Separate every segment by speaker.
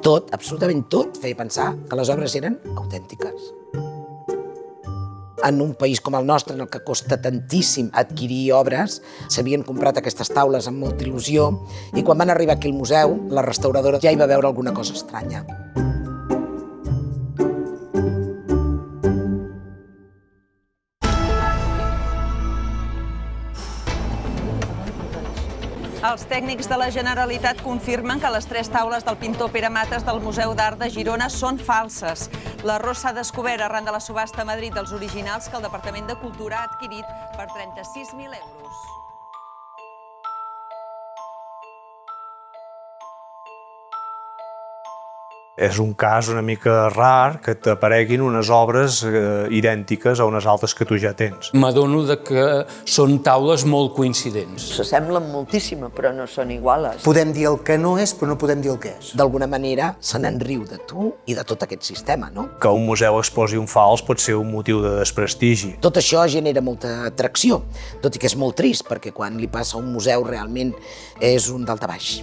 Speaker 1: tot, absolutament tot, feia pensar que les obres eren autèntiques. En un país com el nostre, en el que costa tantíssim adquirir obres, s'havien comprat aquestes taules amb molta il·lusió i quan van arribar aquí al museu, la restauradora ja hi va veure alguna cosa estranya.
Speaker 2: Els tècnics de la Generalitat confirmen que les 3 taules del pintor Pere Mates del Museu d'Art de Girona són falses. L'error s'ha descobert arran de la subhasta a Madrid dels originals que el Departament de Cultura ha adquirit per 36.000 euros.
Speaker 3: És un cas una mica rar que t'apareguin unes obres idèntiques a unes altres que tu ja tens.
Speaker 4: M'adono que són taules molt coincidents.
Speaker 5: S'assemblen moltíssim, però no són iguales.
Speaker 6: Podem dir el que no és, però no podem dir el que és.
Speaker 1: D'alguna manera se n'enriu de tu i de tot aquest sistema, no?
Speaker 3: Que un museu exposi un fals pot ser un motiu de desprestigi.
Speaker 1: Tot això genera molta atracció, tot i que és molt trist, perquè quan li passa a un museu realment és un daltabaix.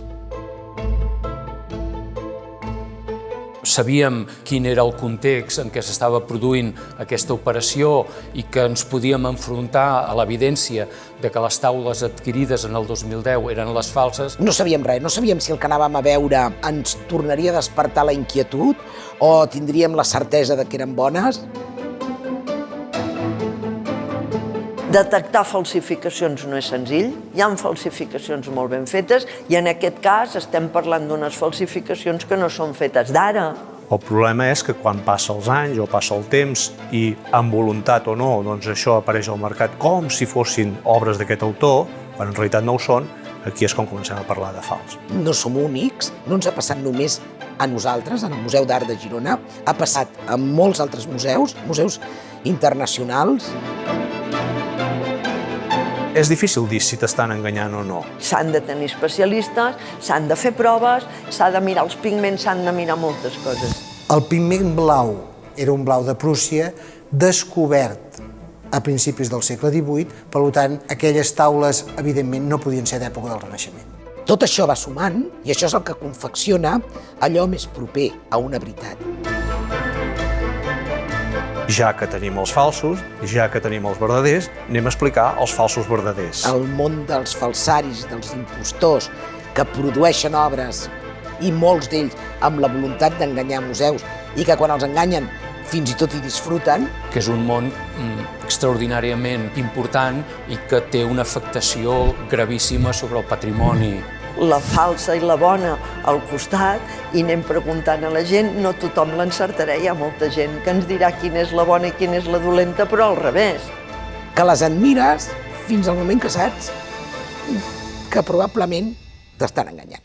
Speaker 4: Sabíem quin era el context en què s'estava produint aquesta operació i que ens podíem enfrontar a l'evidència de que les taules adquirides en el 2010 eren les falses.
Speaker 1: No sabíem res, no sabíem si el que anàvem a veure ens tornaria a despertar la inquietud o tindríem la certesa de que eren bones.
Speaker 5: Detectar falsificacions no és senzill, hi ha falsificacions molt ben fetes i en aquest cas estem parlant d'unes falsificacions que no són fetes d'ara.
Speaker 3: El problema és que quan passa els anys o passa el temps i amb voluntat o no, doncs això apareix al mercat com si fossin obres d'aquest autor, quan en realitat no ho són, aquí és com comencem a parlar de fals.
Speaker 1: No som únics, no ens ha passat només a nosaltres, en el Museu d'Art de Girona, ha passat a molts altres museus, museus internacionals.
Speaker 3: És difícil dir si t'estan enganyant o no.
Speaker 5: S'han de tenir especialistes, s'han de fer proves, s'ha de mirar els pigments, s'han de mirar moltes coses.
Speaker 6: El pigment blau era un blau de Prússia descobert a principis del segle XVIII, per tant, aquelles taules, evidentment, no podien ser d'època del Renaixement.
Speaker 1: Tot això va sumant i això és el que confecciona allò més proper a una veritat.
Speaker 3: Ja que tenim els falsos, ja que tenim els verdaders, anem a explicar els falsos verdaders.
Speaker 1: El món dels falsaris, dels impostors, que produeixen obres, i molts d'ells amb la voluntat d'enganyar museus, i que quan els enganyen fins i tot hi disfruten.
Speaker 4: Que és un món extraordinàriament important i que té una afectació gravíssima sobre el patrimoni.
Speaker 5: La falsa i la bona al costat i anem preguntant a la gent, no tothom l'encertarà, hi ha molta gent que ens dirà quina és la bona i quina és la dolenta, però al revés.
Speaker 1: Que les admires fins al moment que saps que probablement t'estan enganyant.